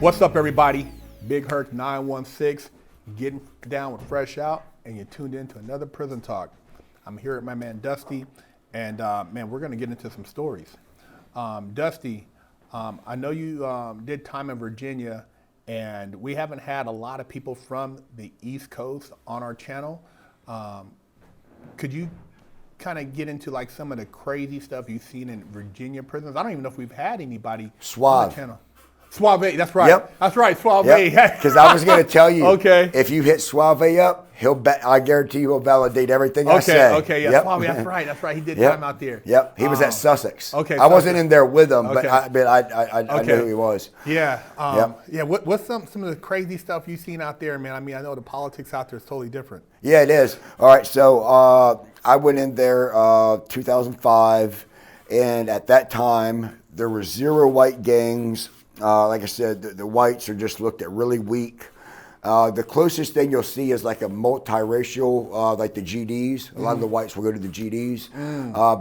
What's up, everybody? Big Hurt 916, getting down with Fresh Out, and you're tuned in to another Prison Talk. I'm here with my man Dusty, and man, we're gonna get into some stories. Dusty, I know you did time in Virginia, and we haven't had a lot of people from the East Coast on our channel. Could you kind of get into like some of the crazy stuff you've seen in Virginia prisons? I don't even know if we've had anybody on the channel. Suave, that's right. Yep. That's right, Suave. Yep. Because I was going to tell you, okay, if you hit Suave up, I guarantee you he'll validate everything I say. Okay, yeah, yep. Suave, that's right. He did yep. time out there. Yep, he was at Sussex. Okay, I wasn't in there with him, okay. but I knew who he was. Yeah, yep. Yeah. What's some of the crazy stuff you've seen out there, man? I mean, I know the politics out there is totally different. Yeah, it is. All right, so I went in there 2005, and at that time there were 0 white gangs. Like I said, the whites are just looked at really weak. The closest thing you'll see is like a multiracial, like the GDs. A lot of the whites will go to the GDs,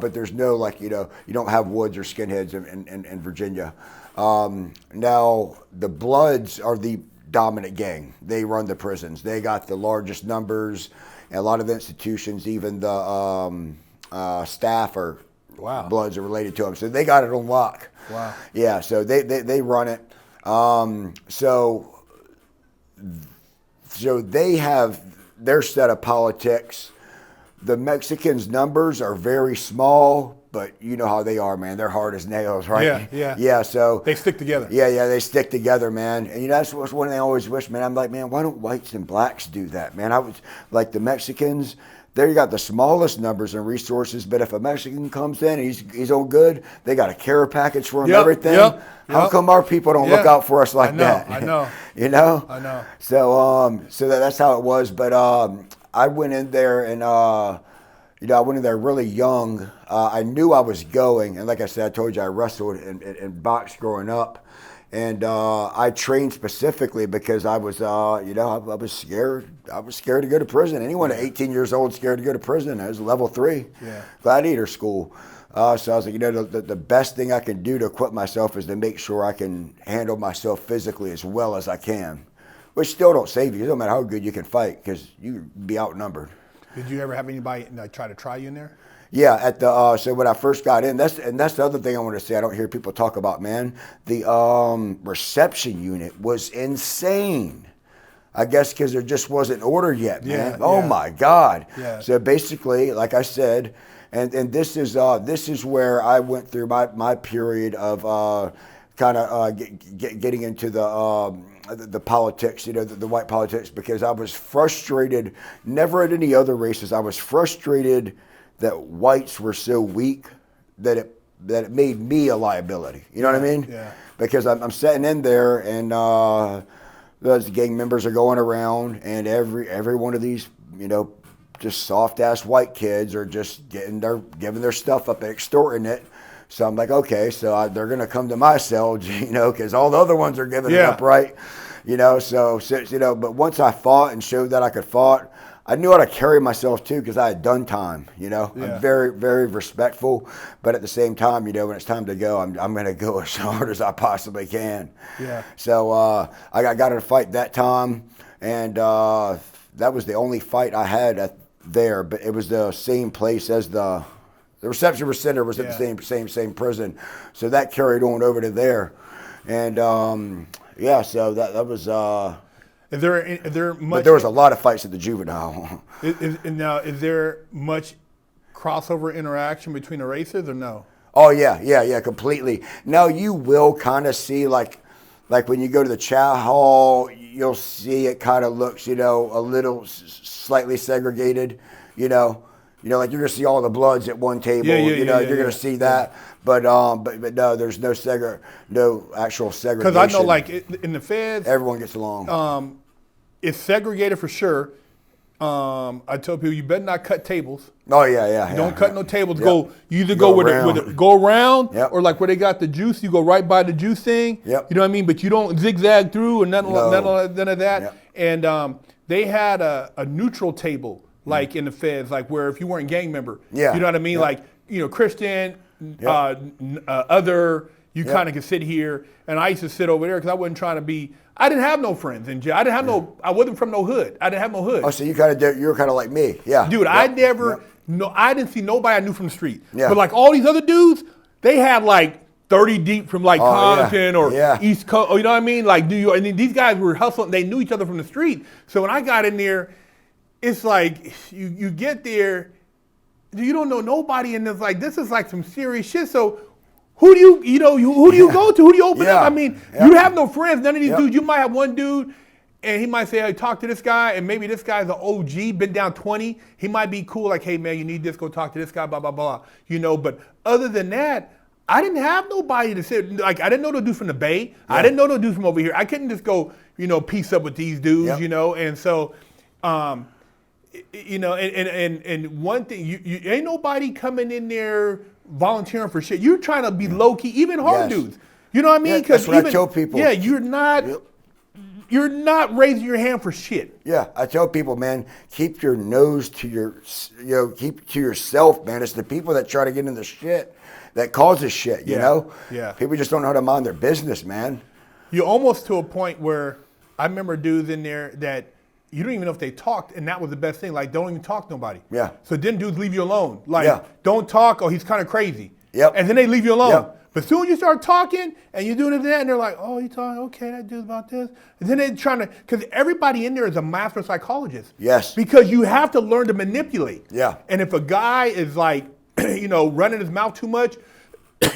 but there's no like, you don't have Woods or skinheads in Virginia. Now, the Bloods are the dominant gang. They run the prisons. They got the largest numbers, and a lot of the institutions, even the staff are Bloods are related to them. So they got it on lock. Wow. Yeah, so they run it. So they have their set of politics. The Mexicans' numbers are very small, but you know how they are, man. They're hard as nails, right? Yeah. Yeah, so they stick together. Yeah, they stick together, man. And that's one thing I always wish, man. I'm like, man, why don't whites and blacks do that, man? I was like the Mexicans. They got the smallest numbers and resources, but if a Mexican comes in and he's on good, they got a care package for him, everything. How come our people don't look out for us like that? I know. You know? I know. So that's how it was. But I went in there and I went in there really young. I knew I was going, and like I said, I told you I wrestled and boxed growing up. And I trained specifically because I was, I was scared. I was scared to go to prison. Anyone at 18 years old scared to go to prison. I was level 3, gladiator school. So I was like, the best thing I can do to equip myself is to make sure I can handle myself physically as well as I can, which still don't save you. It doesn't matter how good you can fight because you can be outnumbered. Did you ever have anybody try you in there? Yeah, at the so when I first got in, that's the other thing I want to say. I don't hear people talk about, man. The reception unit was insane. I guess because there just wasn't order yet, man. Oh my God. Yeah. So basically, like I said, and this is where I went through my period of kind of getting into the politics, the white politics, because I was frustrated. Never at any other races. I was frustrated that whites were so weak that it made me a liability. You know what I mean? Yeah. Because I'm sitting in there and those gang members are going around, and every one of these, just soft ass white kids are just giving their stuff up and extorting it. So I'm like, okay, so they're gonna come to my cell, because all the other ones are giving it up, right? But once I fought and showed that I could fight, I knew how to carry myself too because I had done time. I'm very, very respectful, but at the same time, when it's time to go, I'm going to go as hard as I possibly can. Yeah. So I got in a fight that time, and that was the only fight I had there. But it was the same place as the reception center was at the same prison, so that carried on over to there, and so that was. Is there much? But there was a lot of fights at the juvenile. Is there much crossover interaction between the races or no? Oh yeah, completely. Now you will kind of see like when you go to the chow hall, you'll see it kind of looks, a little slightly segregated, like you're gonna see all the Bloods at one table. You're gonna see that. But no, there's no actual segregation. Because I know, like in the feds, everyone gets along. It's segregated for sure. I tell people you better not cut tables. Oh yeah. Don't cut no tables. Yep. You either go around, or like where they got the juice, you go right by the juice thing. Yep. You know what I mean? But you don't zigzag through or none of that. Yep. And they had a neutral table, like in the feds, like where if you weren't a gang member, you know what I mean? Like Christian, other. You kind of can sit here, and I used to sit over there because I wasn't trying to be. I didn't have no friends in jail. I didn't have no. I wasn't from no hood. I didn't have no hood. Oh, so you were kind of like me, yeah. Dude, I never. No, I didn't see nobody I knew from the street. Yeah. But like all these other dudes, they had like 30 deep from like Compton or East Coast. You know what I mean? Like New York. And these guys were hustling. They knew each other from the street. So when I got in there, it's like you get there, you don't know nobody, and it's like this is like some serious shit. So who do you go to? Who do you open up? I mean, you have no friends. None of these dudes. You might have one dude, and he might say, hey, talk to this guy, and maybe this guy's an OG, been down 20. He might be cool, like, hey, man, you need this, go talk to this guy, blah, blah, blah. You know, but other than that, I didn't have nobody to sit. Like, I didn't know the dude from the Bay. Yeah. I didn't know the dude from over here. I couldn't just go, piece up with these dudes, And so, and one thing, you ain't nobody coming in there volunteering for shit. You're trying to be low key, even hard dudes. You know what I mean? That's what I tell people. Yeah, you're not raising your hand for shit. Yeah, I tell people, man, keep your nose to keep to yourself, man. It's the people that try to get in the shit that causes shit, you know? Yeah. People just don't know how to mind their business, man. You're almost to a point where I remember dudes in there that you don't even know if they talked, and that was the best thing. Like, don't even talk to nobody. Yeah. So then dudes leave you alone. Like, don't talk, or he's kind of crazy. Yep. And then they leave you alone. Yep. But soon you start talking, and you're doing that, and they're like, oh, you talking? Okay, that dude's about this. And then they're trying to, because everybody in there is a master psychologist. Yes. Because you have to learn to manipulate. Yeah. And if a guy is like, running his mouth too much,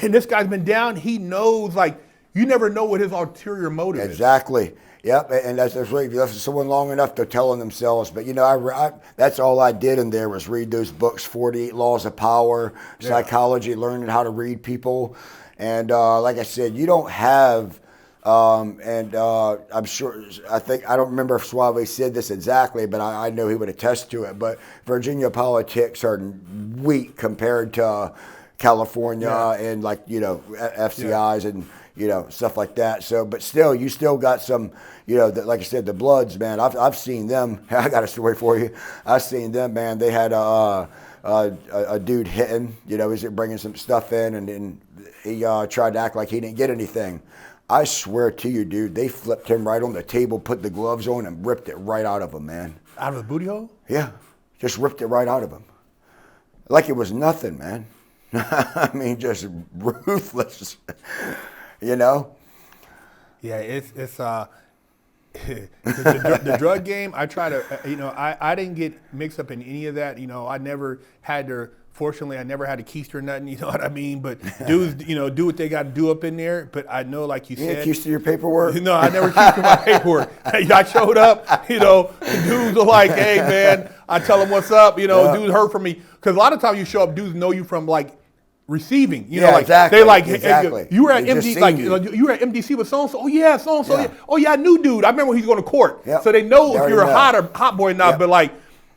and this guy's been down, he knows, like, you never know what his ulterior motive is. Exactly. Yep, and that's right. If you left someone long enough, they're telling themselves. But, that's all I did in there was read those books, 48 Laws of Power, Psychology, learning how to read people. And like I said, you don't have, I'm sure, I don't remember if Suave said this exactly, but I know he would attest to it. But Virginia politics are weak compared to California and FCIs and, stuff like that. So, but still, you still got some, like I said, the Bloods, man. I've seen them. I got a story for you. I've seen them, man. They had a dude hitting, he's bringing some stuff in, and then he tried to act like he didn't get anything. I swear to you, dude, they flipped him right on the table, put the gloves on, and ripped it right out of him, man. Out of the booty hole? Yeah, just ripped it right out of him. Like it was nothing, man. I mean, just ruthless. Yeah, it's the drug game. I try to, I didn't get mixed up in any of that. I never had to. Fortunately, I never had a keister or nothing. You know what I mean? But dudes, do what they got to do up in there. But I know, like you said, keister your paperwork. No, I never keister my paperwork. I showed up. Dudes are like, hey man, I tell them what's up. Dudes heard from me because a lot of times you show up, dudes know you from like. Receiving, exactly. They like, exactly. Hey, you were at MD, like you were at MDC with so and so. Oh yeah, so and so. Yeah. Oh yeah, I knew dude. I remember when he's going to court. Yep. So they know if you're a hot boy or not. But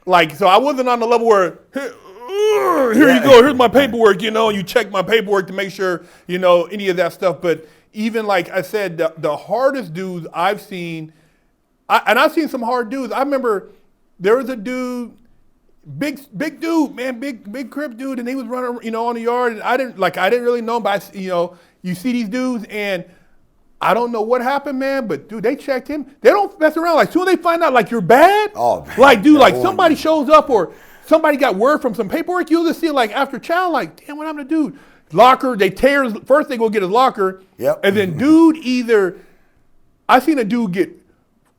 like, so I wasn't on the level where here you go. Here's my paperwork. And you check my paperwork to make sure any of that stuff. But even like I said, the hardest dudes I've seen, I've seen some hard dudes. I remember there was a dude. Big dude, man, big crip dude, and he was running, on the yard, and I didn't really know him, but you see these dudes, and I don't know what happened, man, but dude, they checked him. They don't mess around. Like, soon as they find out, like, you're bad, like, dude, like, somebody shows up or somebody got word from some paperwork, you'll just see, like, after chow, like, damn, what happened to dude? Locker, they tear his, first they go get his locker, and then dude I seen a dude get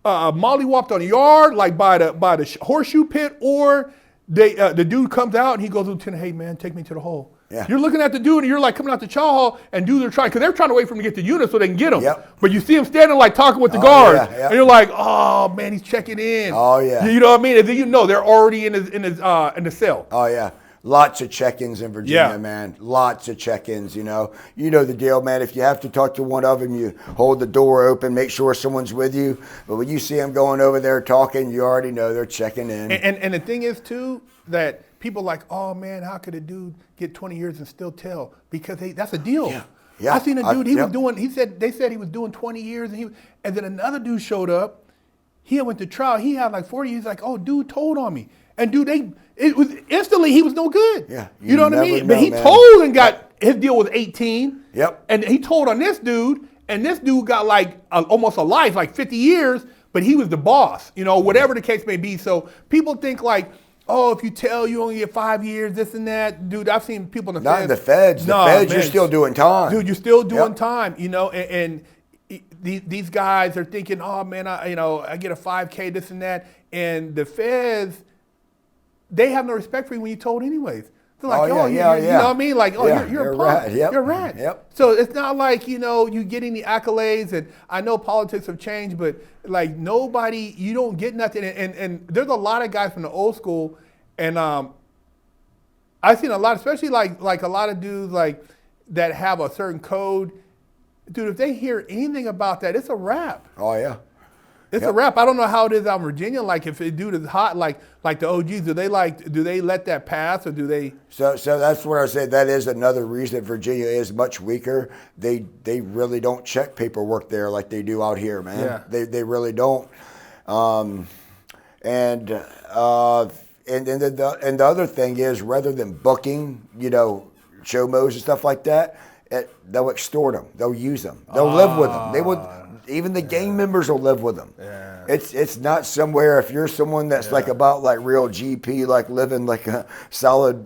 mollywopped on the yard, like, by the horseshoe pit, or the dude comes out and he goes, Lieutenant, hey man, take me to the hole. Yeah. You're looking at the dude and you're like coming out the chow hall, and dudes are trying, because they're trying to wait for him to get to the unit so they can get him. Yep. But you see him standing like talking with the guards, and you're like, oh man, he's checking in. Oh yeah. You know what I mean? And then they're already in the cell. Oh yeah. Lots of check-ins in Virginia, man. Lots of check-ins, You know the deal, man. If you have to talk to one of them, you hold the door open, make sure someone's with you. But when you see them going over there talking, you already know they're checking in. And the thing is, too, that people like, oh, man, how could a dude get 20 years and still tell? Because that's a deal. Yeah. I seen a dude, they said he was doing 20 years, and then another dude showed up. he had went to trial. He had like 40. He's like, oh, dude told on me. And dude, it was instantly he was no good. Yeah. You know what I mean? Know, but he man. told and got, his deal was 18. Yep. And he told on this dude, and this dude got like almost a life, like 50 years, but he was the boss, you know, whatever the case may be. So people think like, oh, if you tell you only get 5 years, this and that. Dude, I've seen people in the Not feds. in the feds. The feds, you're still doing time. Dude, you're still doing time, you know, and these guys are thinking, oh man, I get a 5K, this and that. And the feds, they have no respect for you when you told anyways. They're like, you know what I mean? Like, you're a punk. Rat. Yep. You're a rat. Yep. So it's not like, you get any accolades, and I know politics have changed, but like nobody, you don't get nothing. And there's a lot of guys from the old school, and I've seen a lot, especially like a lot of dudes like that have a certain code. Dude, if they hear anything about that, it's a wrap. Oh, yeah. It's a wrap. I don't know how it is out in Virginia. Like if a dude is hot, like the OGs, do they let that pass, or do they? So that's what I said. That is another reason Virginia is much weaker. They really don't check paperwork there like they do out here, man. Yeah. They really don't. And the other thing is, rather than booking, chomos and stuff like that, they'll extort them. They'll use them. They'll live with them. They would. Even the gang members will live with them. Yeah. It's not somewhere, if you're someone that's like about like real GP, like living like a solid,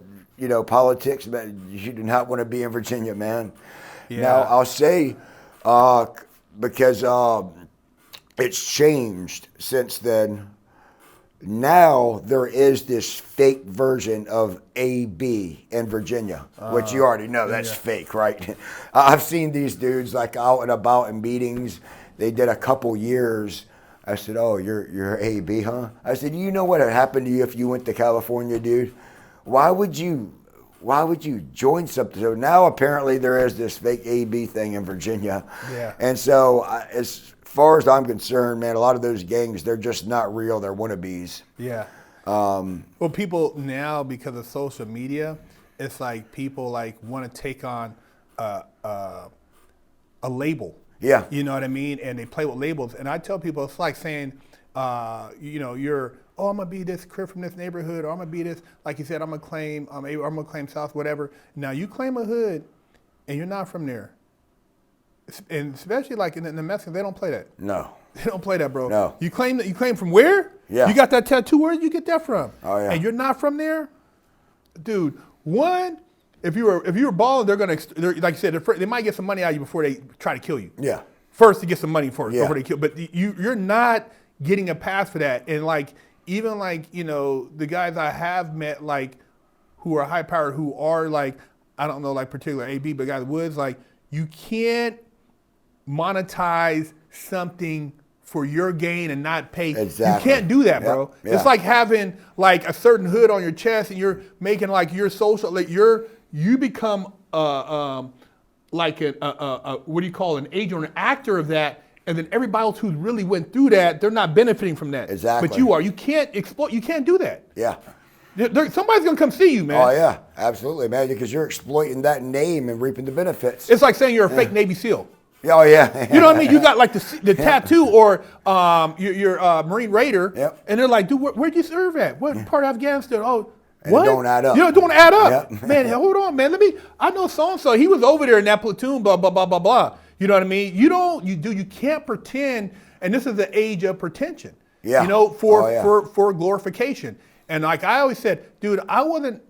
politics, but you do not want to be in Virginia, man. Yeah. Now, I'll say, because it's changed since then, now there is this fake version of AB in Virginia, which you already know that's fake, right? I've seen these dudes like out and about in meetings. They did a couple years. I said, oh, you're AB, huh? I said, you know what would happen to you if you went to California, dude? Why would you join something? So now apparently there is this fake AB thing in Virginia. Yeah. And so as far as I'm concerned, man, a lot of those gangs, they're just not real. They're wannabes. Yeah. Well, people now, because of social media, it's like people like want to take on a label. Yeah. You know what I mean? And they play with labels. And I tell people, it's like saying, I'm going to be this crib from this neighborhood, or I'm going to be this, like you said, I'm going to claim South, whatever. Now, you claim a hood, and you're not from there. And especially like in the Mexicans, they don't play that. No. They don't play that, bro. No. You claim from where? Yeah. You got that tattoo, where did you get that from? Oh, yeah. And you're not from there? Dude, one, if you were balling, they're like you said, they might get some money out of you before they try to kill you. Yeah. First to get some money for it before they kill. But you're not getting a pass for that. And like even like the guys I have met like who are high powered, who are like I don't know like particular AB, but guys Woods, like you can't monetize something for your gain and not pay. Exactly. You can't do that, bro. Yeah. It's like having like a certain hood on your chest, and you're making like your social like you become like what do you call an agent or an actor of that, and then everybody else who really went through that, they're not benefiting from that. Exactly. But you are. You can't exploit. You can't do that. Yeah. Somebody's gonna come see you, man. Oh yeah, absolutely, man. Because you're exploiting that name and reaping the benefits. It's like saying you're a fake Navy SEAL. Oh yeah. You know what I mean? You got like the tattoo, or you're a Marine Raider, and they're like, dude, where'd you serve at? What part of Afghanistan? Oh. What? It don't add up. It don't add up. Yep. Man, hold on, man. I know so-and-so. He was over there in that platoon, blah, blah, blah, blah, blah. You know what I mean? You can't pretend, and this is the age of pretension. Yeah. For glorification. And like I always said, dude, I wasn't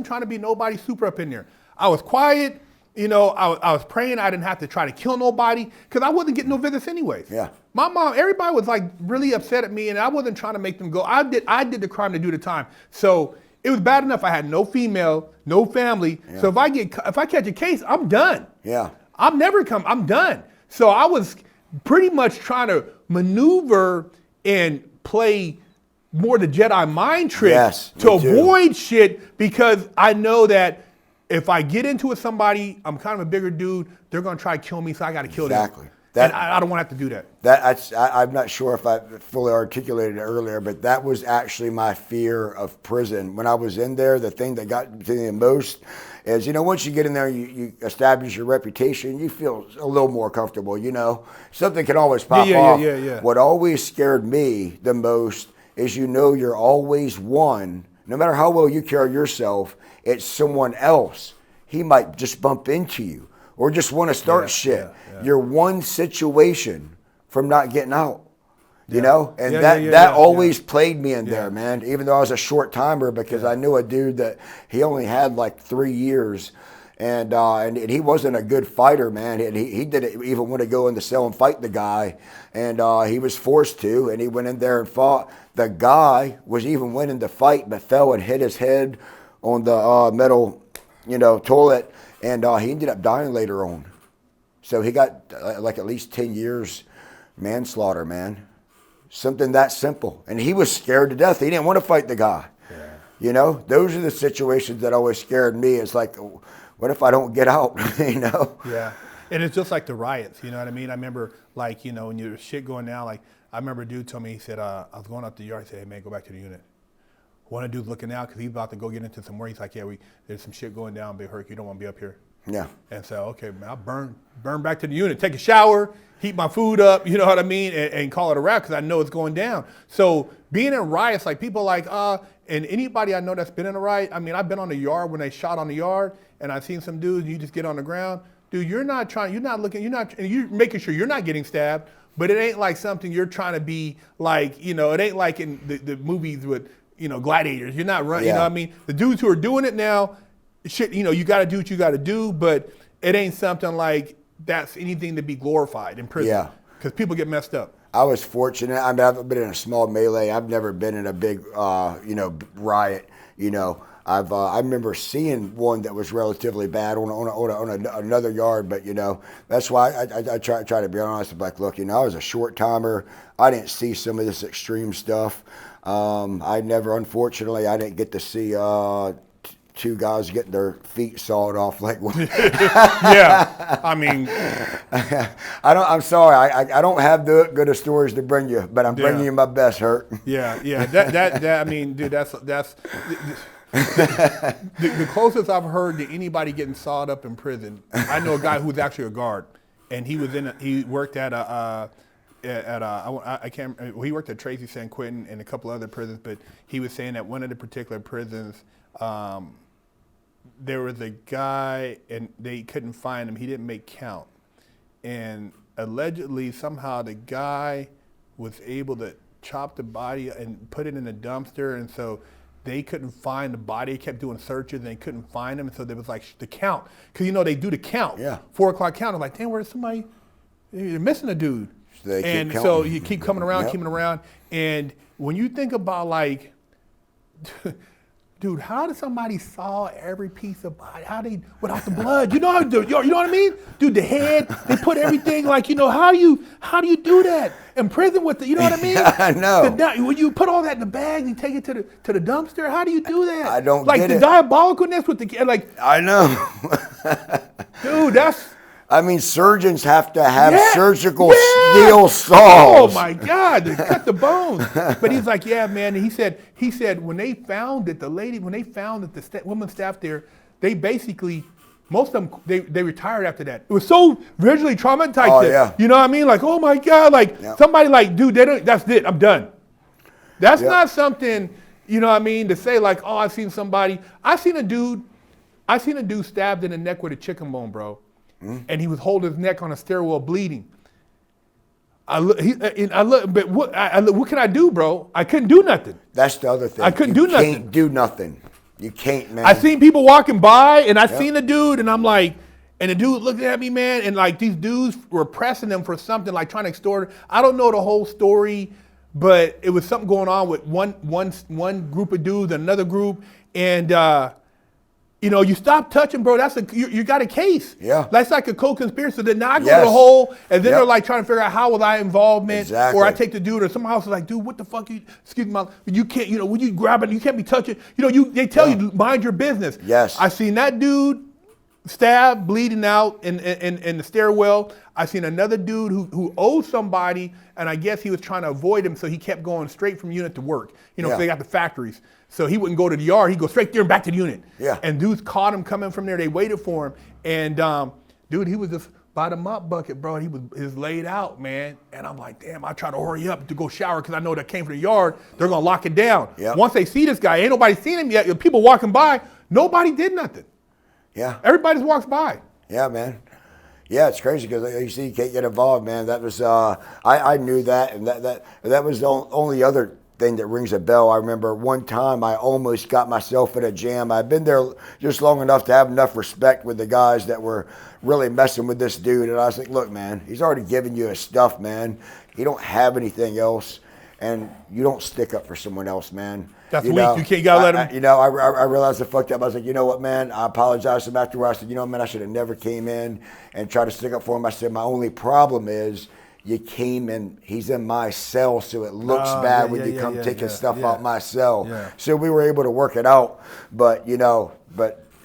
trying to be nobody super up in there. I was quiet. I was praying. I didn't have to try to kill nobody because I wasn't getting no visits anyways. Yeah. My mom, everybody was like really upset at me, and I wasn't trying to make them go. I did the crime to do the time. So it was bad enough I had no female, no family. Yeah. So if I catch a case, I'm done. Yeah. I'm done. So I was pretty much trying to maneuver and play more the Jedi mind trick to avoid shit, because I know that if I get into it with somebody, I'm kind of a bigger dude, they're going to try to kill me, so I got to kill them. And I don't want to have to do that. I'm not sure if I fully articulated it earlier, but that was actually my fear of prison. When I was in there, the thing that got to me the most is, once you get in there, you establish your reputation, you feel a little more comfortable, Something can always pop off. Yeah. What always scared me the most is, you're always one. No matter how well you carry yourself, it's someone else. He might just bump into you or just want to start shit. Yeah. You're one situation from not getting out, And that always plagued me in there, man. Even though I was a short timer, because I knew a dude that he only had like 3 years, and he wasn't a good fighter, man. And he didn't even want to go in the cell and fight the guy, and he was forced to, and he went in there and fought. The guy was even winning the fight, but fell and hit his head on the metal, toilet, and he ended up dying later on. So he got like at least 10 years manslaughter, man. Something that simple. And he was scared to death. He didn't want to fight the guy. Yeah. Those are the situations that always scared me. It's like, what if I don't get out, Yeah. And it's just like the riots, you know what I mean? I remember, like, when your shit going down, like, I remember a dude told me, he said, I was going up the yard. He said, hey, man, go back to the unit. One of the dudes looking out because he's about to go get into some work. He's like, yeah, there's some shit going down, Big Herc. You don't want to be up here. Yeah. And so, okay, man, I'll burn back to the unit, take a shower, heat my food up, you know what I mean, and call it a wrap because I know it's going down. So being in riots, like people like, and anybody I know that's been in a riot, I mean, I've been on the yard when they shot on the yard, and I've seen some dudes, you just get on the ground. Dude, you're making sure you're not getting stabbed, but it ain't like something you're trying to be like, it ain't like in the movies with, gladiators. You're not running, you know what I mean? The dudes who are doing it now, shit, you got to do what you got to do, but it ain't something like that's anything to be glorified in prison. Yeah. Because people get messed up. I was fortunate. I mean, I've been in a small melee. I've never been in a big, riot. I remember seeing one that was relatively bad on another yard, but that's why I try to be honest. I'm like, look, I was a short timer. I didn't see some of this extreme stuff. Unfortunately, I didn't get to see two guys getting their feet sawed off like one. Yeah, I mean, I'm sorry, I don't have the good of stories to bring you, but I'm bringing you my best, Hurt. Yeah. That I mean, dude, that's the closest I've heard to anybody getting sawed up in prison. I know a guy who's actually a guard, and he worked at he worked at Tracy San Quentin and a couple other prisons, but he was saying that one of the particular prisons, there was a guy and they couldn't find him. He didn't make count. And allegedly, somehow the guy was able to chop the body and put it in a dumpster. And so they couldn't find the body. They kept doing searches and they couldn't find him. And so there was like the count. Because, they do the count. Yeah. 4 o'clock count. I'm like, damn, where's somebody? They're missing a dude. So you keep coming around, keeping around. And when you think about like, dude, how did somebody saw every piece of body? Without the blood? You know what I mean? Dude, the head, they put everything like, how do you do that? In prison with you know what I mean? I know. When you put all that in the bag and take it to the dumpster, how do you do that? I don't get it. Like the diabolicalness with the, like. I know. Dude, that's. I mean, surgeons have to have surgical steel saws. Oh my God, to cut the bones. But he's like, yeah, man. And he said when they found that the women staff there, they basically, most of them, they retired after that. It was so visually traumatized. Oh, yeah. You know what I mean? Like, oh my God, like somebody like, dude, that's it, I'm done. That's not something, you know what I mean, to say like, oh, I seen a dude stabbed in the neck with a chicken bone, bro. And he was holding his neck on a stairwell bleeding. But what can I do, bro? I couldn't do nothing. That's the other thing. I couldn't do nothing. You can't do nothing. You can't, man. I seen people walking by, and I seen a dude, and I'm like, and the dude looking at me, man, and like these dudes were pressing them for something, like trying to extort. I don't know the whole story, but it was something going on with one group of dudes and another group, and you stop touching, bro. You got a case. Yeah. That's like a co-conspiracy. Then now I go to the hole, and then they're like trying to figure out how was I involvement, or I take the dude, or someone else is like, dude, what the fuck? Excuse me, you can't. When you grab it, you can't be touching. They tell you mind your business. Yes. I seen that dude stabbed, bleeding out in the stairwell. I seen another dude who owed somebody, and I guess he was trying to avoid him, so he kept going straight from unit to work. You know, 'cause they got the factories. So he wouldn't go to the yard. He'd go straight there and back to the unit. Yeah. And dudes caught him coming from there. They waited for him. And dude, he was just by the mop bucket, bro. He was laid out, man. And I'm like, damn, I try to hurry up to go shower because I know that came from the yard. They're going to lock it down. Yep. Once they see this guy, ain't nobody seen him yet. People walking by, nobody did nothing. Yeah. Everybody just walks by. Yeah, man. Yeah, it's crazy because you see, you can't get involved, man. That was I knew that, and that was the only other thing that rings a bell. I remember one time I almost got myself in a jam. I'd been there just long enough to have enough respect with the guys that were really messing with this dude, and I was like, look, man, he's already given you his stuff, man. You don't have anything else, and you don't stick up for someone else, man. That's weak. You gotta let him. I realized I fucked up. I was like, you know what, man? I apologized to him afterwards. I said, you know, man, I should have never came in and tried to stick up for him. I said, my only problem is you came in. He's in my cell, so it looks bad when you come taking stuff out my cell. Yeah. So we were able to work it out. But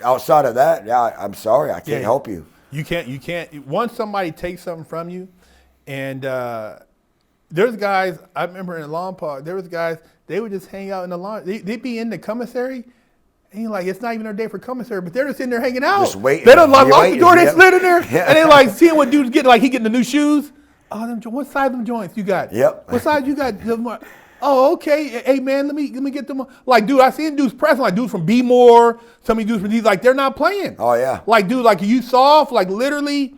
outside of that, yeah, I'm sorry, I can't help you. You can't. Once somebody takes something from you, and there's guys. I remember in the lawn park, there was guys. They would just hang out in the lawn. They'd be in the commissary, and you're like, it's not even their day for commissary, but they're just in there hanging out. Just waiting. They don't lock the door. They Yep. slid in there, Yeah. and they like seeing what dude's getting. Like he getting the new shoes. Oh, what size of them joints you got? Yep. What size you got? Oh, okay. Hey, man, let me get them. Like, dude, I seen dudes pressing, like dudes from B More, some of these dudes from these, like they're not playing. Oh yeah. Like, dude, like you soft, like literally,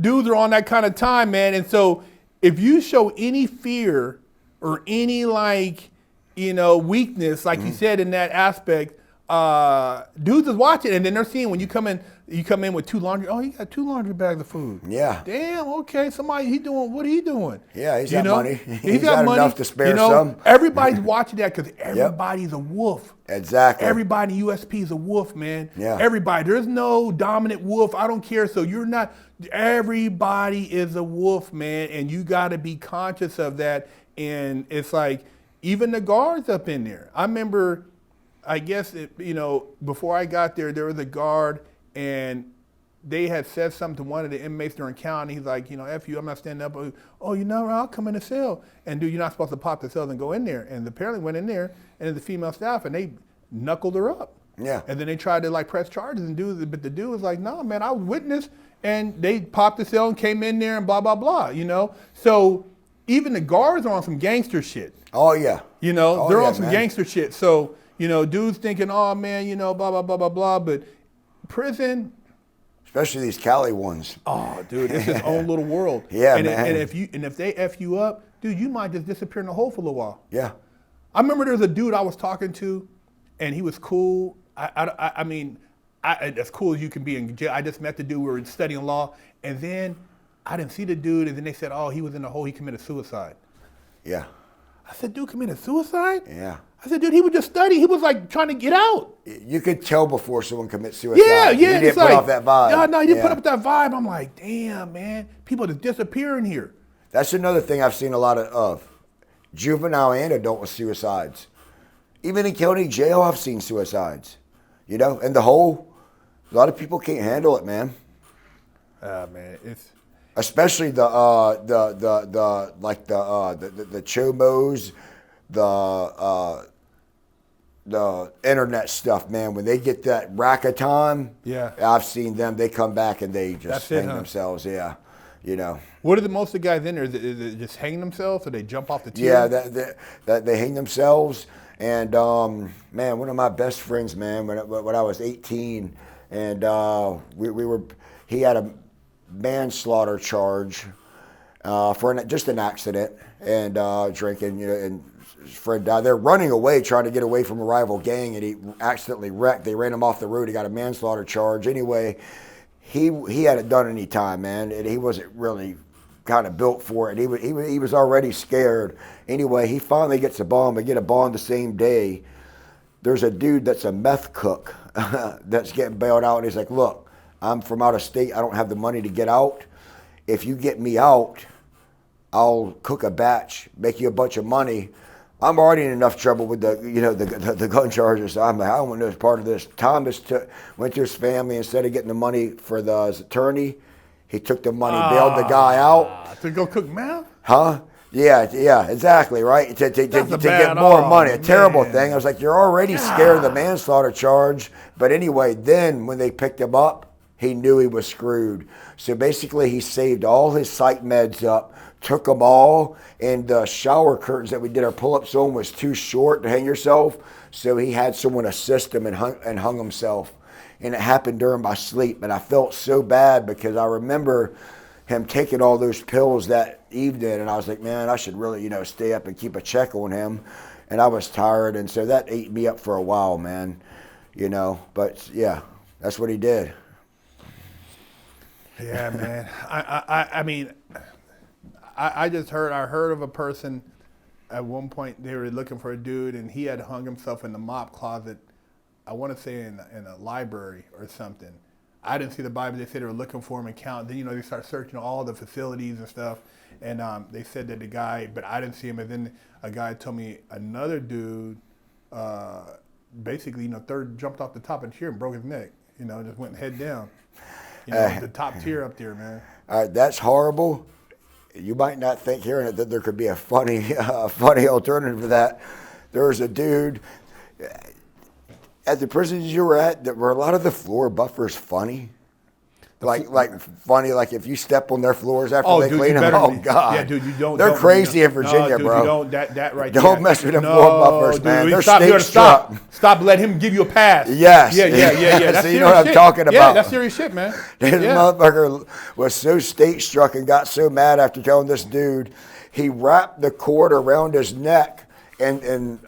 dudes are on that kind of time, man. And so, if you show any fear or any weakness, like you said in that aspect, dudes is watching, and then they're seeing when you come in with two laundry. Oh, he got 2 laundry bags of food. Yeah. Damn. Okay. What he doing? Yeah, he's got money. He's got money enough to spare some. Everybody's watching that because everybody's a wolf. Exactly. Everybody in USP is a wolf, man. Yeah. Everybody. There's no dominant wolf. I don't care. So you're not. Everybody is a wolf, man, and you got to be conscious of that. And it's like even the guards up in there. I remember. I guess, before I got there, there was a guard, and they had said something to one of the inmates during counting. He's like, F you, I'm not standing up. Oh, I'll come in the cell. And dude, you're not supposed to pop the cells and go in there. And apparently went in there, and the female staff, and they knuckled her up. Yeah. And then they tried to press charges but the dude was like, no, man, I was witness. And they popped the cell and came in there and blah, blah, blah, So even the guards are on some gangster shit. Oh, yeah. They're on some gangster shit. So, dudes thinking, oh, man, blah, blah, blah, blah, blah. But prison. Especially these Cali ones. Oh, dude, it's its own little world. Yeah, and man. If they F you up, dude, you might just disappear in the hole for a little while. Yeah. I remember there was a dude I was talking to, and he was cool. I mean, as cool as you can be in jail. I just met the dude. We were studying law. And then I didn't see the dude. And then they said, oh, he was in the hole. He committed suicide. Yeah. I said, dude committed suicide? Yeah. I said, dude, he would just study. He was trying to get out. You could tell before someone commits suicide. Yeah. He didn't put off that vibe. No, he didn't put up that vibe. I'm like, damn, man. People just disappearing here. That's another thing I've seen a lot of. Juvenile and adult suicides. Even in county jail, I've seen suicides. In the hole, a lot of people can't handle it, man. Man, it's... Especially the chomos, the internet stuff, man. When they get that rack of time, I've seen them. They come back and they just hang themselves. Yeah, What are the most of the guys in there? Is it just hang themselves, or they jump off the tier? Yeah, that they hang themselves. And man, one of my best friends, man, when I was 18, and he had a manslaughter charge for just an accident and drinking, and his friend died. They're running away, trying to get away from a rival gang, and he accidentally wrecked. They ran him off the road. He got a manslaughter charge. Anyway, he hadn't done any time, man, and he wasn't really kind of built for it. He was already scared. Anyway, he finally gets a bond. They get a bond the same day. There's a dude that's a meth cook that's getting bailed out, and he's like, look, I'm from out of state. I don't have the money to get out. If you get me out, I'll cook a batch, make you a bunch of money. I'm already in enough trouble with the gun charges. So I'm like, I don't want no part of this. Thomas went to his family. Instead of getting the money for his attorney, he took the money, bailed the guy out. To go cook meth? Huh? Yeah, exactly, right? To get more money. A terrible thing. I was like, you're already scared of the manslaughter charge. But anyway, then when they picked him up, he knew he was screwed. So basically, he saved all his psych meds up, took them all, and the shower curtains that we did our pull-ups on was too short to hang yourself. So he had someone assist him and hung himself. And it happened during my sleep. And I felt so bad because I remember him taking all those pills that evening, and I was like, man, I should really, stay up and keep a check on him. And I was tired, and so that ate me up for a while, man. But yeah, that's what he did. Yeah, man. I mean, I heard of a person at one point, they were looking for a dude, and he had hung himself in the mop closet, I want to say in a library or something. I didn't see the Bible. They said they were looking for him and count. Then, they start searching all the facilities and stuff. And they said that the guy, but I didn't see him. And then a guy told me another dude, basically, jumped off the top of the chair and broke his neck. Just went head down. The top tier up there, man. All right, that's horrible. You might not think hearing it that there could be a funny alternative to that. There was a dude at the prisons you were at, that were a lot of the floor buffers funny? Like funny, like if you step on their floors after they clean them. Oh God! Yeah, dude, you don't. They're crazy in Virginia, dude, bro. You don't. That right. Don't mess with them floor buffers, dude, man. They're stop. Stop. Let him give you a pass. Yes. Yeah. That's so you know what I'm talking about. Yeah, that's serious shit, man. This motherfucker was so state struck and got so mad after telling this dude, he wrapped the cord around his neck and threw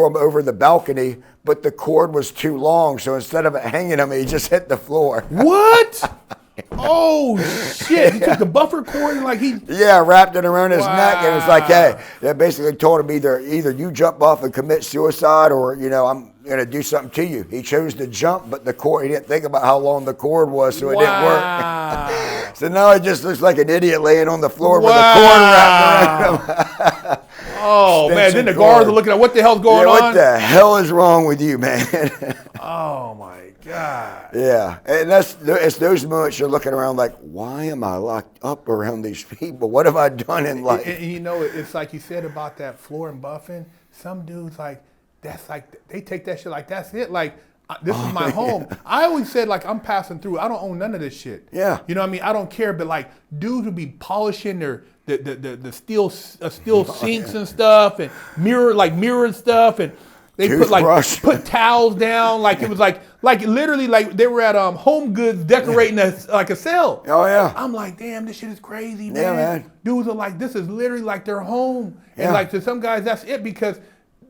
him over the balcony, but the cord was too long, so instead of hanging him, he just hit the floor. What? Oh shit! He took the buffer cord and wrapped it around his neck, and it's like, hey, they basically told him either you jump off and commit suicide, or I'm gonna do something to you. He chose to jump, but the cord, he didn't think about how long the cord was, so it didn't work. So now he just looks like an idiot laying on the floor with the cord wrapped around him. Oh man! Then the guards are looking at what the hell's going on. What the hell is wrong with you, man? Oh my God! Yeah, and it's those moments you're looking around like, why am I locked up around these people? What have I done in life? And it's like you said about that floor and buffing. Some dudes they take that shit like that's it. Like this is my home. I always said I'm passing through. I don't own none of this shit. Yeah. You know what I mean? I don't care. But dudes would be polishing the steel sinks and stuff, and mirror stuff, and they put towels down it was literally they were at Home Goods decorating a cell. Oh yeah. I'm like, damn, this shit is crazy, man. Yeah, man. Dudes are like, this is literally like their home, and to some guys that's it because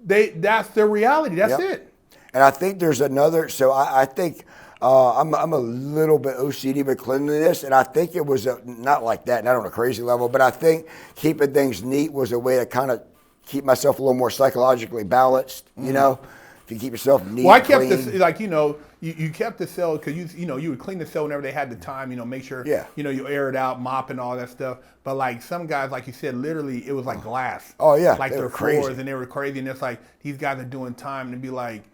that's their reality. That's it. And I think there's another. So I think. I'm a little bit OCD with cleanliness, and I think it was not like that, not on a crazy level, but I think keeping things neat was a way to kind of keep myself a little more psychologically balanced, If you keep yourself neat, well, I kept clean. this, you kept the cell because you would clean the cell whenever they had the time, make sure, you air it out, mop and all that stuff. But some guys, like you said, literally it was like glass. Oh yeah, like their crazy. floors, and they were crazy, and it's like these guys are doing time and be like,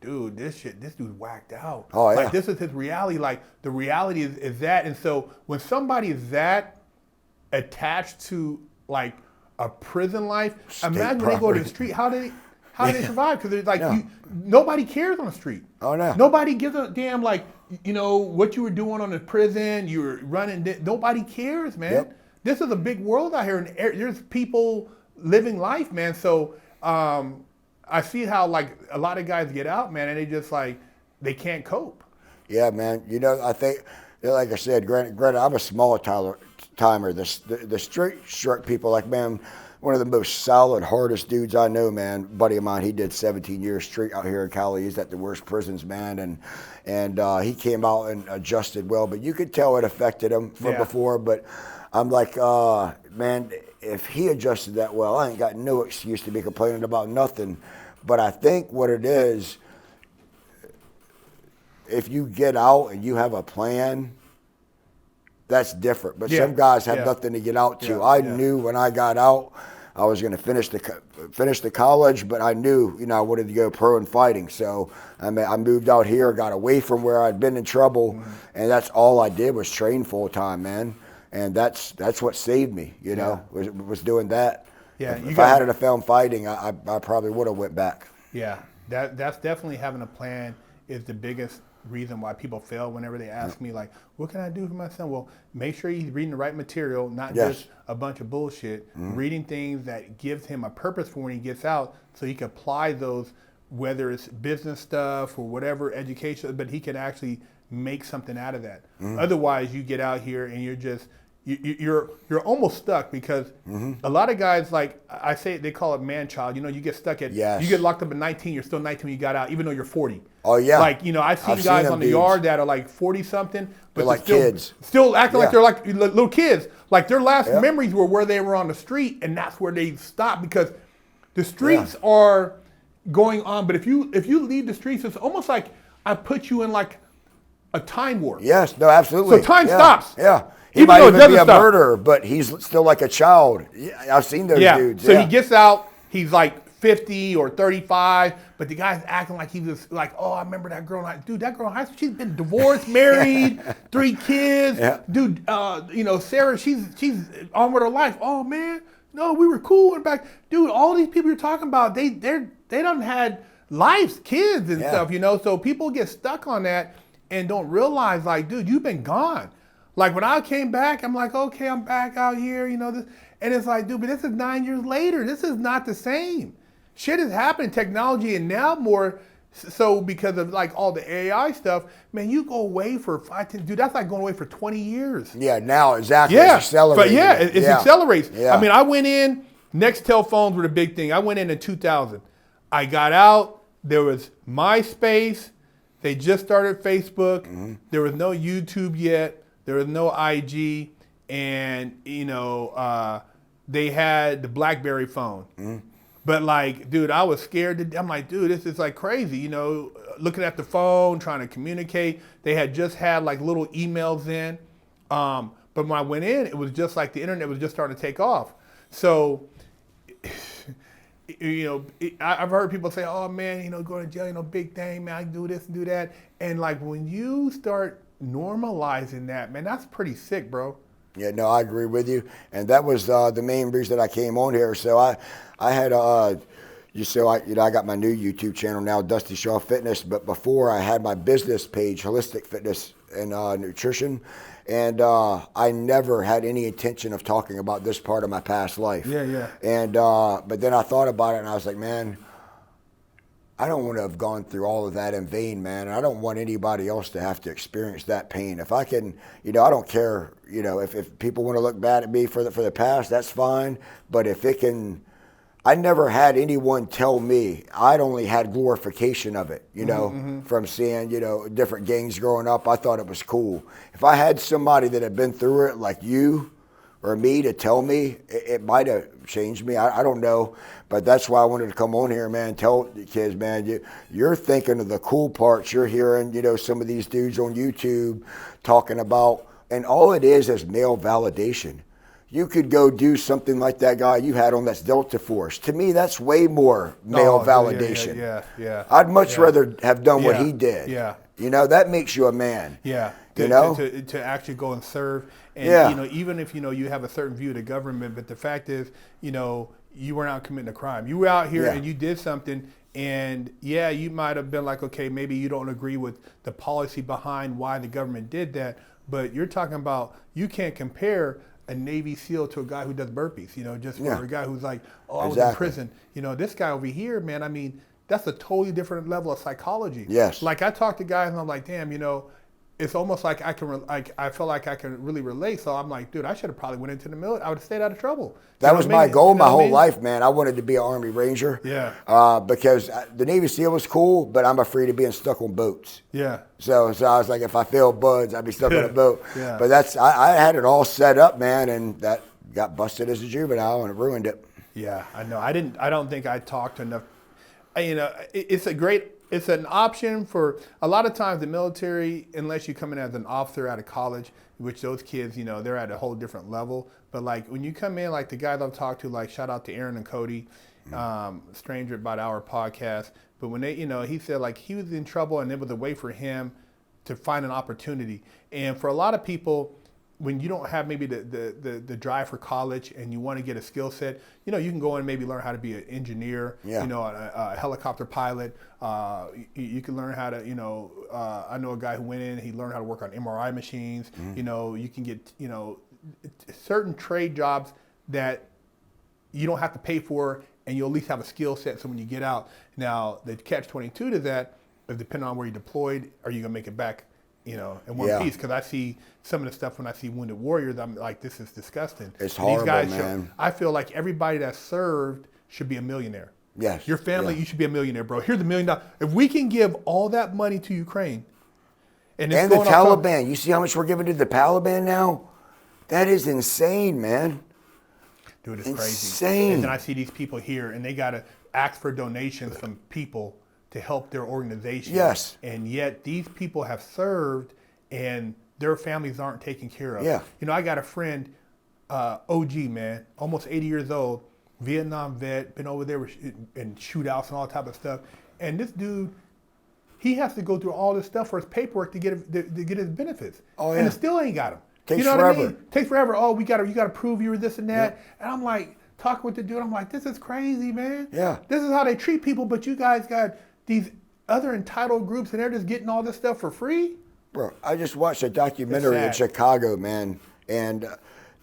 dude, this dude's whacked out. Oh, yeah. This is his reality. The reality is that. And so when somebody is that attached to a prison life, imagine when they go to the street, how do they survive? Because it's nobody cares on the street. Oh no. Nobody gives a damn what you were doing on the prison, you were running. Nobody cares, man. Yep. This is a big world out here, and there's people living life, man. So I see how a lot of guys get out, man, and they just they can't cope. Yeah, man. I think, like I said, granted, I'm a small timer. The straight struck people, man, one of the most solid, hardest dudes I know, man. Buddy of mine, he did 17 years straight out here in Cali. He's at the worst prisons, man, and he came out and adjusted well, but you could tell it affected him from before. But I'm like, man, if he adjusted that well, I ain't got no excuse to be complaining about nothing. But I think what it is, if you get out and you have a plan, that's different. But some guys have nothing to get out to. I knew when I got out, I was going to finish the college, but I knew, I wanted to go pro in fighting. So I moved out here, got away from where I'd been in trouble, and that's all I did was train full time, man. And that's what saved me, was doing that. Yeah, if I hadn't found fighting, I probably would have went back. Yeah, that's definitely having a plan is the biggest reason why people fail whenever they ask me, like, what can I do for my son? Well, make sure he's reading the right material, not just a bunch of bullshit, reading things that gives him a purpose for when he gets out so he can apply those, whether it's business stuff or whatever, education, but he can actually make something out of that. Otherwise, you get out here and you're just, you're almost stuck because a lot of guys, like I say, they call it man child. You get stuck at, you get locked up at 19, you're still 19 when you got out, even though you're 40. Oh, yeah. Like, I've seen guys on the yard that are like 40 something, but they're like still, kids. Still acting like they're like little kids. Like their last memories were where they were on the street, and that's where they stopped because the streets are going on. But if you leave the streets, it's almost like I put you in like a time warp. Yes, no, absolutely. So time stops. Yeah. He might even be a murderer, but he's still like a child. Yeah, I've seen those dudes. So he gets out, he's like 50 or 35, but the guy's acting like he was like, oh, I remember that girl. Dude, that girl in high school, she's been divorced, married, 3 kids. Yeah. Dude, Sarah, she's on with her life. Oh, man, no, we were cool. And back, dude, all these people you're talking about, they done had lives, kids and stuff, So people get stuck on that and don't realize, like, dude, you've been gone. Like when I came back, I'm like, okay, I'm back out here, this, and it's like, dude, but this is 9 years later. This is not the same. Shit is happening, technology, and now more so because of like all the AI stuff. Man, you go away for 5, 10, dude. That's like going away for 20 years. Yeah, now exactly. Yeah, it's accelerating. But it accelerates. Yeah. I mean, I went in. Nextel phones were the big thing. I went in 2000. I got out. There was MySpace. They just started Facebook. There was no YouTube yet. There was no IG, and they had the BlackBerry phone. But like, dude, I was scared. I'm like, dude, this is like crazy. Looking at the phone, trying to communicate. They had just had like little emails in, but when I went in, it was just like the internet was just starting to take off. So, I've heard people say, oh man, going to jail, big thing, man, I can do this and do that, and like when you start normalizing that, man, that's pretty sick, bro. Yeah, no, I agree with you, and that was the main reason that I came on here. So I had I got my new YouTube channel now, Dusty Shaw Fitness. But before I had my business page, Holistic Fitness and Nutrition, and I never had any intention of talking about this part of my past life. Yeah. And but then I thought about it, and I was like, man, I don't want to have gone through all of that in vain, man. And I don't want anybody else to have to experience that pain. If I can, I don't care, if people want to look bad at me for the past, that's fine. But if it can, I never had anyone tell me. I'd only had glorification of it, from seeing, different gangs growing up. I thought it was cool. If I had somebody that had been through it like you or me to tell me, it might have changed me. I don't know. But that's why I wanted to come on here, man, tell the kids, man, you're thinking of the cool parts. You're hearing, some of these dudes on YouTube talking about, and all it is male validation. You could go do something like that guy you had on that's Delta Force. To me, that's way more male validation. Yeah. I'd much rather have done what he did. Yeah. That makes you a man. Yeah. To actually go and serve. And, even if, you have a certain view of the government, but the fact is, you weren't out committing a crime. You were out here and you did something, and you might have been like, okay, maybe you don't agree with the policy behind why the government did that, but you're talking about, you can't compare a Navy SEAL to a guy who does burpees, just for a guy who's like, oh, I was in prison. this guy over here, man, I mean, that's a totally different level of psychology. Yes. Like I talk to guys and I'm like, damn, it's almost like I feel like I can really relate. So I'm like, dude, I should have probably went into the military. I would have stayed out of trouble. That was my goal my whole life, man. I wanted to be an Army Ranger. Yeah. Because the Navy SEAL was cool, but I'm afraid of being stuck on boats. Yeah. So I was like, if I failed buds, I'd be stuck on a boat. Yeah. But I had it all set up, man, and that got busted as a juvenile and it ruined it. Yeah, I know. I don't think I talked enough. It's a great It's an option for a lot of times the military, unless you come in as an officer out of college, which those kids, you know, they're at a whole different level. But like when you come in, like the guys I've talked to, like shout out to Aaron and Cody, Stranger About Our podcast. But when they, you know, he said like he was in trouble and it was a way for him to find an opportunity. And for a lot of people, when you don't have maybe the drive for college and you want to get a skill set, you know, you can go and maybe learn how to be an engineer, you know, a helicopter pilot. You can learn how to, you know, I know a guy who went in, he learned how to work on MRI machines. You know, you can get, you know, certain trade jobs that you don't have to pay for and you'll at least have a skill set so when you get out. Now, the catch-22 to that is depending on where you're deployed, are you going to make it back, you know, in one piece? Because I see some of the stuff when I see Wounded Warriors, I'm like, this is disgusting. It's horrible, these guys man. I feel like everybody that served should be a millionaire. Yes. Your family, you should be a millionaire, bro. Here's $1 million. If we can give all that money to Ukraine. And the Taliban. You see how much we're giving to the Taliban now? That is insane, man. Dude, it's insane. Crazy. And then I see these people here, and they got to ask for donations from people to help their organization. Yes. And yet these people have served, and their families aren't taken care of. Yeah. You know, I got a friend, OG, man, almost 80 years old, Vietnam vet, been over there in shootouts and all type of stuff. And this dude, he has to go through all this stuff for his paperwork to get his benefits. Oh, yeah. And it still ain't got him. Takes you know forever. what I mean? Takes forever. Oh, you got to prove you were this and that. And I'm like, talking with the dude, I'm like, this is crazy, man. Yeah. This is how they treat people, but you guys got these other entitled groups and they're just getting all this stuff for free? Bro, I just watched a documentary in Chicago, man, and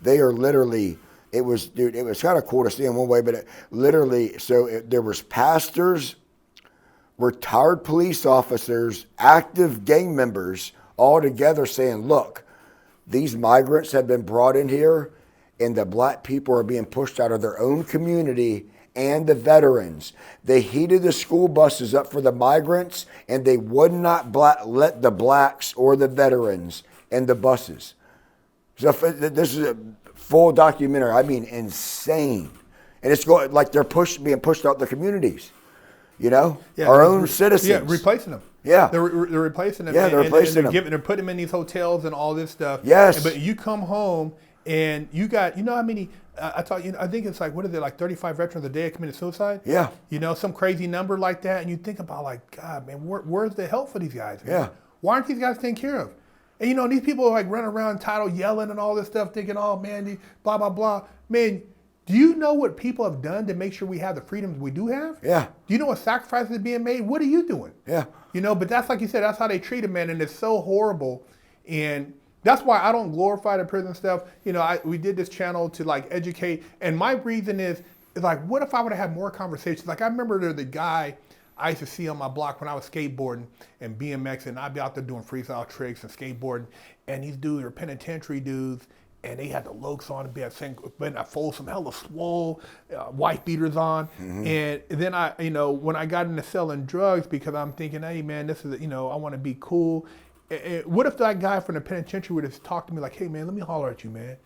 they are literally, it was kind of cool to see in one way, but there was pastors, retired police officers, active gang members, all together saying, look, these migrants have been brought in here and the black people are being pushed out of their own community and the veterans. They heated the school buses up for the migrants and they would not let the blacks or the veterans in the buses. So this is a full documentary. I mean, insane. And it's going like they're being pushed out the communities. You know, our own citizens. Yeah, replacing them. Yeah, they're replacing them. Yeah, they're replacing them. They're putting them in these hotels and all this stuff. Yes. But you come home and you got, you know how many? I think it's like, what is it, like 35 veterans a day have committed suicide? Yeah. You know, some crazy number like that, and you think about like, God, man, where's the help for these guys? Man? Yeah. Why aren't these guys taken care of? And you know, these people are like running around entitled, yelling and all this stuff, thinking, oh man, blah blah blah. Man, do you know what people have done to make sure we have the freedoms we do have? Yeah. Do you know what sacrifices are being made? What are you doing? Yeah. You know, but that's like you said, that's how they treat a man, and it's so horrible. And that's why I don't glorify the prison stuff. You know, we did this channel to like educate, and my reason is like, what if I would have had more conversations? Like I remember the guy I used to see on my block when I was skateboarding and BMX, and I'd be out there doing freestyle tricks and skateboarding, and these dudes are penitentiary dudes, and they had the lokes on, I fold some hella swole, white beaters on. And then when I got into selling drugs, because I'm thinking, hey man, this is, I want to be cool. What if that guy from the penitentiary would have talked to me like, hey man, let me holler at you, man.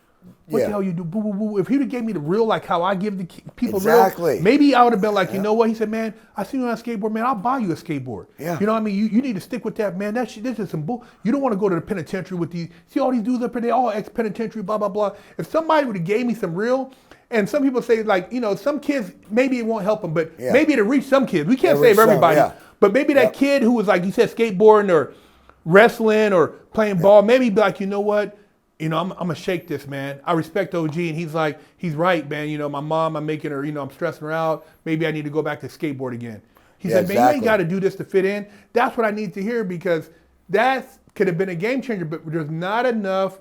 What the hell you do? Boo, boo, boo. If he would have gave me the real, like how I give the people real, maybe I would have been like, you know what? He said, man, I see you on a skateboard, man. I'll buy you a skateboard. Yeah. You know what I mean? You need to stick with that, man. This is some bull. You don't want to go to the penitentiary with these. See all these dudes up there, they all ex-penitentiary, blah, blah, blah. If somebody would have gave me some real, and some people say like, some kids, maybe it won't help them, but maybe it'll reach some kids. We can't save everybody. But maybe that kid who was like, you said skateboarding or wrestling or playing ball, maybe be like, you know what? I'm gonna shake this, man. I respect OG, and he's like, he's right, man. My mom, I'm making her, I'm stressing her out. Maybe I need to go back to skateboard again. He said, man, you ain't got to do this to fit in. That's what I need to hear, because that could have been a game changer, but there's not enough.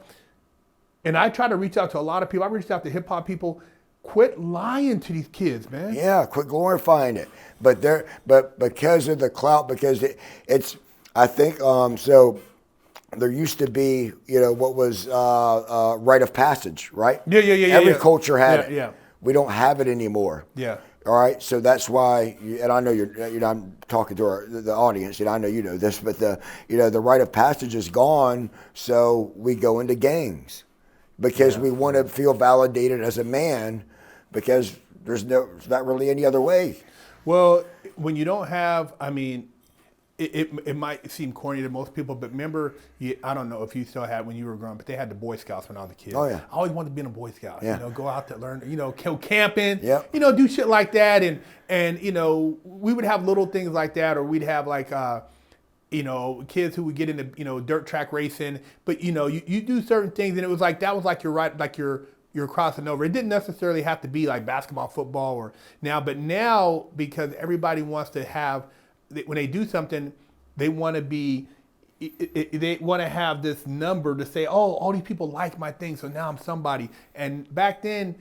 And I try to reach out to a lot of people. I reached out to hip hop people. Quit lying to these kids, man. Yeah, quit glorifying it. But because of the clout, because it's, I think, so. There used to be, what was rite of passage, right? Yeah. Every culture had it. Yeah. We don't have it anymore. Yeah. All right. So that's why, and I know I'm talking to the audience, I know you know this, but the rite of passage is gone. So we go into gangs because we want to feel validated as a man, because there's not really any other way. Well, when you don't have, it might seem corny to most people, but remember, I don't know if you still had when you were growing, but they had the Boy Scouts when I was a kid. Oh, yeah. I always wanted to be in a Boy Scout. Yeah. You know, go out to learn. You know, go camping. Yep. You know, do shit like that, and you know, we would have little things like that, or we'd have like. You know, kids who would get into, you know, dirt track racing, but you know, you do certain things, and it was like that was like you're crossing over. It didn't necessarily have to be like basketball, football, or now, but now because everybody wants to have, when they do something, they want to be, they want to have this number to say, oh, all these people like my thing, so now I'm somebody. And back then,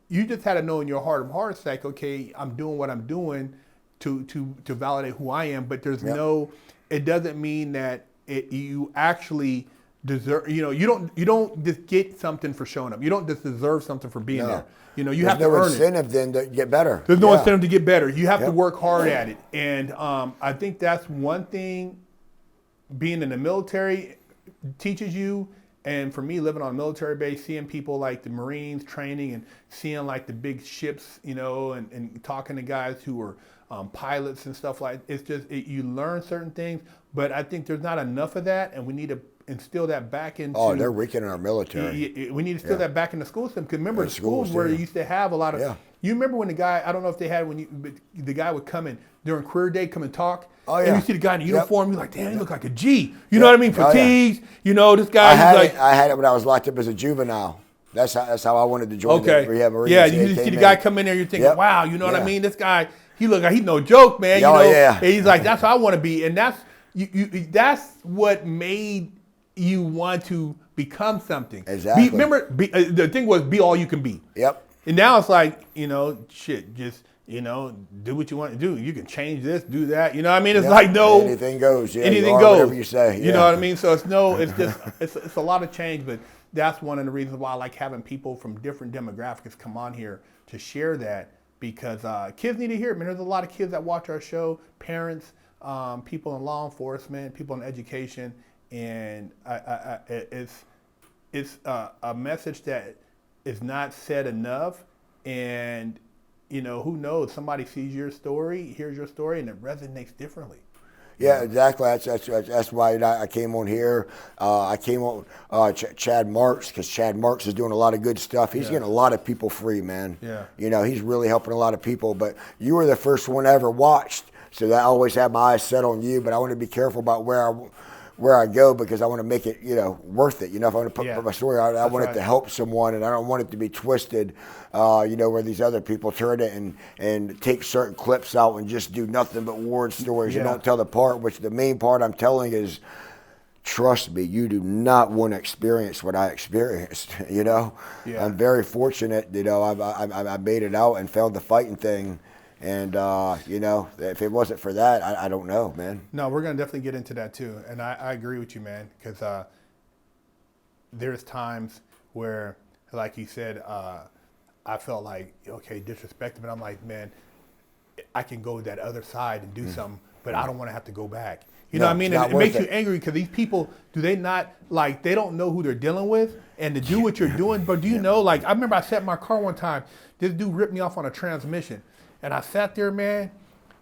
you just had to know in your heart of hearts, like, okay, I'm doing what I'm doing to validate who I am, but there's no. It doesn't mean that you actually deserve. You know, you don't just get something for showing up. You don't just deserve something for being there. You know, you have to earn it. There's no incentive then to get better. There's no incentive to get better. You have to work hard at it, and I think that's one thing. Being in the military teaches you. And for me, living on a military base, seeing people like the Marines training and seeing like the big ships, you know, and talking to guys who are pilots and stuff like, it's just, you learn certain things, but I think there's not enough of that, and we need to instill that back into. Oh, they're weak in our military. We need to instill that back in the school system, because remember the schools where they used to have a lot of. You remember when the guy, I don't know if they had but the guy would come in during career day, come and talk. Oh, yeah. And you see the guy in the uniform, you're like, damn, he look like a G. You know what I mean? Fatigues. You know, this guy. I had it when I was locked up as a juvenile. That's how I wanted to join the rehab. Yeah, you see the guy come in there, you're thinking, wow, you know what I mean? This guy, he look like he's no joke, man. You know? And he's like, that's how I want to be, and that's that's what made you want to become something. Exactly. The thing was, be all you can be. Yep. And now it's like, you know, shit, just, you know, do what you want to do. You can change this, do that. You know what I mean? It's like no. Anything goes. Yeah, anything goes. Whatever you say. You know what I mean? So it's just, it's a lot of change, but that's one of the reasons why I like having people from different demographics come on here to share that, because kids need to hear it. I mean, there's a lot of kids that watch our show, parents, people in law enforcement, people in education, and it's a message that is not said enough. And you know, who knows? Somebody sees your story, hears your story, and it resonates differently. Yeah, exactly. That's why I came on here. I came on Chad Marks, because Chad Marks is doing a lot of good stuff. He's getting a lot of people free, man. Yeah. You know, he's really helping a lot of people. But you were the first one I ever watched, so that I always had my eyes set on you. But I want to be careful about where I go, because I want to make it, you know, worth it. You know, if I want to put my story out, I want it to help someone, and I don't want it to be twisted, you know, where these other people turn it and take certain clips out and just do nothing but war stories and don't tell the part, which the main part I'm telling is, trust me, you do not want to experience what I experienced, you know. Yeah. I'm very fortunate, you know, I made it out and found the fighting thing. And, you know, if it wasn't for that, I don't know, man. No, we're going to definitely get into that too. And I agree with you, man, because there's times where, like you said, I felt like, okay, disrespected, but I'm like, man, I can go that other side and do something, but I don't want to have to go back. You know what I mean? And it makes you angry, because these people, they don't know who they're dealing with, and to do what you're doing. But do you know, like, I remember I sat in my car one time, this dude ripped me off on a transmission. And I sat there, man,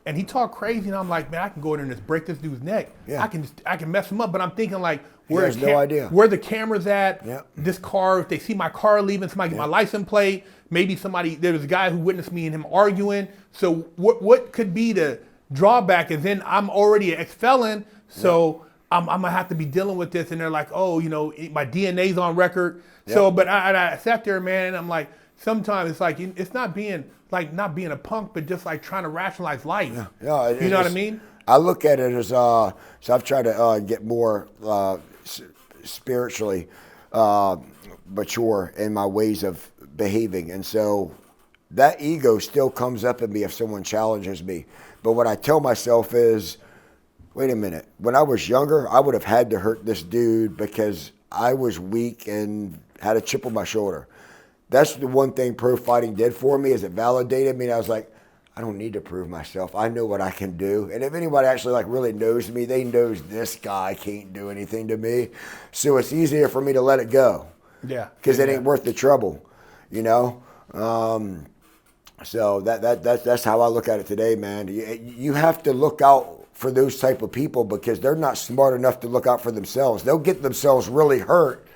and he talked crazy, and I'm like, man, I can go in there and just break this dude's neck. Yeah. I can mess him up, but I'm thinking like, where the camera's at, this car, if they see my car leaving, somebody get my license plate, maybe there was a guy who witnessed me and him arguing. So what could be the drawback is then I'm already an ex-felon, so I'm going to have to be dealing with this. And they're like, oh, you know, my DNA's on record. So, but I sat there, man, and I'm like, sometimes it's like, it's not being a punk, but just like trying to rationalize life. Yeah, you know what I mean? I look at it as, so I've tried to get more spiritually mature in my ways of behaving. And so that ego still comes up in me if someone challenges me. But what I tell myself is, wait a minute, when I was younger, I would have had to hurt this dude because I was weak and had a chip on my shoulder. That's the one thing pro fighting did for me, is it validated me. And I was like, I don't need to prove myself. I know what I can do. And if anybody actually like really knows me, they knows this guy can't do anything to me. So it's easier for me to let it go. Yeah. Because it ain't worth the trouble, you know? So that's how I look at it today, man. You have to look out for those type of people because they're not smart enough to look out for themselves. They'll get themselves really hurt,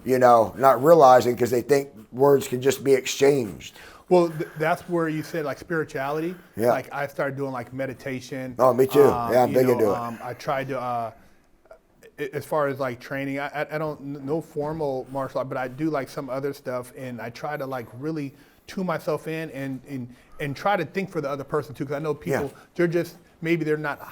not realizing because they think words can just be exchanged. Well, that's where you said like spirituality. Yeah. Like I started doing like meditation. Oh, me too. Yeah, I'm big into it. I tried to, as far as like training, I don't, no formal martial art, but I do like some other stuff, and I try to like really tune myself in and try to think for the other person too, because I know people, they're not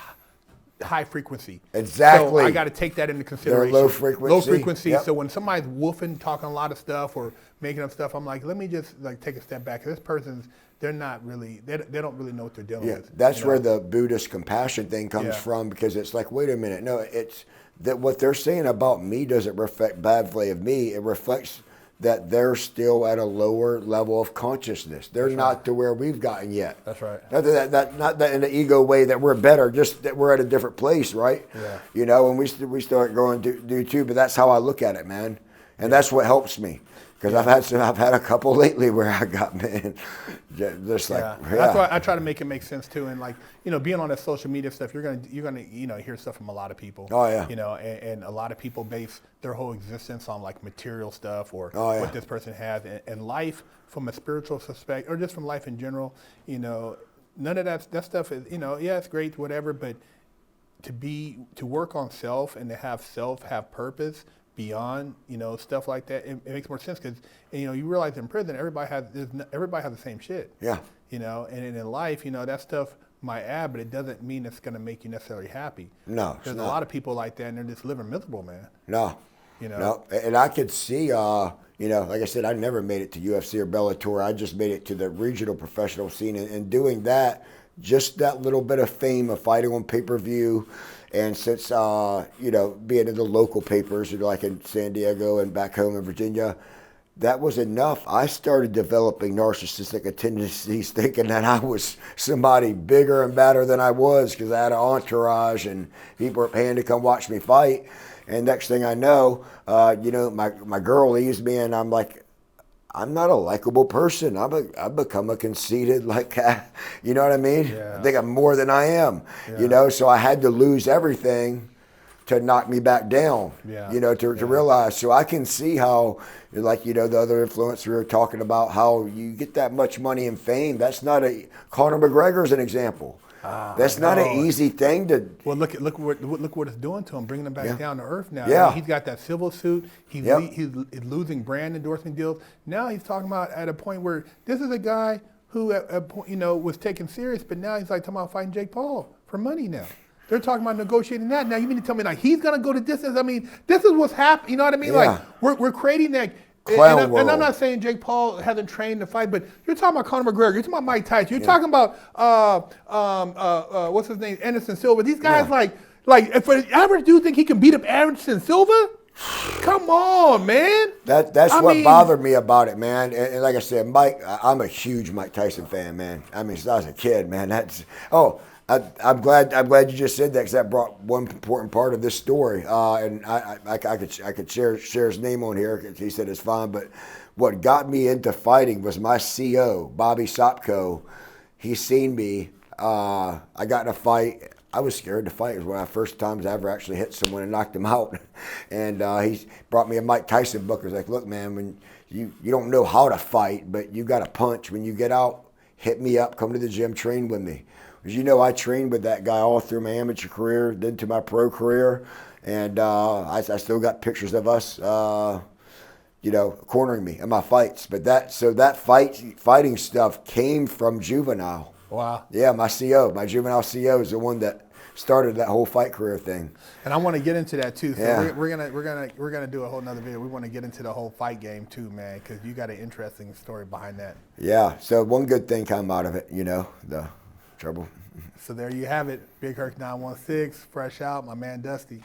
high frequency. Exactly. So I got to take that into consideration. They're low frequency. Low frequency. Yep. So when somebody's woofing, talking a lot of stuff or making up stuff, I'm like, let me just like take a step back. This person's, they're not really, they don't really know what they're dealing with. That's where the Buddhist compassion thing comes from, because it's like, wait a minute, no, it's that what they're saying about me doesn't reflect badly of me. It reflects that they're still at a lower level of consciousness. They're not to where we've gotten yet. That's right. Not that in an ego way that we're better, just that we're at a different place, right? Yeah. And we start going do too. But that's how I look at it, man, and that's what helps me. Because I've had a couple lately where I got, man, just like That's why I try to make it make sense too, and like being on that social media stuff, you're gonna hear stuff from a lot of people. Oh yeah. And a lot of people base their whole existence on like material stuff or what this person has, and life from a spiritual perspective or just from life in general. None of that stuff is it's great, whatever, but to work on self and to have purpose beyond stuff like that, it makes more sense because you realize in prison everybody has the same shit. Yeah. And in life, that stuff might add, but it doesn't mean it's going to make you necessarily happy. No. There's a lot of people like that, and they're just living miserable, man. No. No. And I could see, like I said, I never made it to UFC or Bellator. I just made it to the regional professional scene, and doing that, just that little bit of fame of fighting on pay-per-view. And since, being in the local papers, like in San Diego and back home in Virginia, that was enough. I started developing narcissistic tendencies, thinking that I was somebody bigger and better than I was because I had an entourage and people were paying to come watch me fight. And next thing I know, my girl leaves me, and I'm like, I'm not a likable person. I've become a conceited, you know what I mean? Yeah. I think I'm more than I am, so I had to lose everything to knock me back down, to realize. So I can see how, the other influencer were talking about how you get that much money and fame. That's not Conor McGregor's an example. That's not an easy thing to. Well, look what it's doing to him, bringing him back down to earth now. Yeah. He's got that civil suit. He's losing brand endorsement deals. Now he's talking about at a point where this is a guy who at a point, was taken serious, but now he's like talking about fighting Jake Paul for money now. They're talking about negotiating that. Now you mean to tell me like he's gonna go to distance? I mean, this is what's happening. You know what I mean? Yeah. Like we're creating that. And I'm not saying Jake Paul hasn't trained to fight, but you're talking about Conor McGregor, you're talking about Mike Tyson, you're talking about what's his name, Anderson Silva. These guys like if an average dude think he can beat up Anderson Silva, come on, man. That's what bothered me about it, man. And like I said, Mike, I'm a huge Mike Tyson fan, man. I mean, since I was a kid, man. I'm glad you just said that, because that brought one important part of this story. And I could share his name on here because he said it's fine. But what got me into fighting was my CO, Bobby Sopko. He seen me. I got in a fight. I was scared to fight. It was one of the first times I ever actually hit someone and knocked him out. And he brought me a Mike Tyson book. He was like, look, man, when you don't know how to fight, but you got to punch. When you get out, hit me up, come to the gym, train with me. Because I trained with that guy all through my amateur career, then to my pro career, and I still got pictures of us, cornering me in my fights. But that fighting stuff came from Juvenile. Wow. Yeah, my Juvenile CO is the one that started that whole fight career thing. And I want to get into that too. So yeah. we're gonna do a whole nother video. We want to get into the whole fight game too, man, because you got an interesting story behind that. Yeah. So one good thing came out of it, the trouble. So there you have it. Big Herc 916, fresh out, my man Dusty.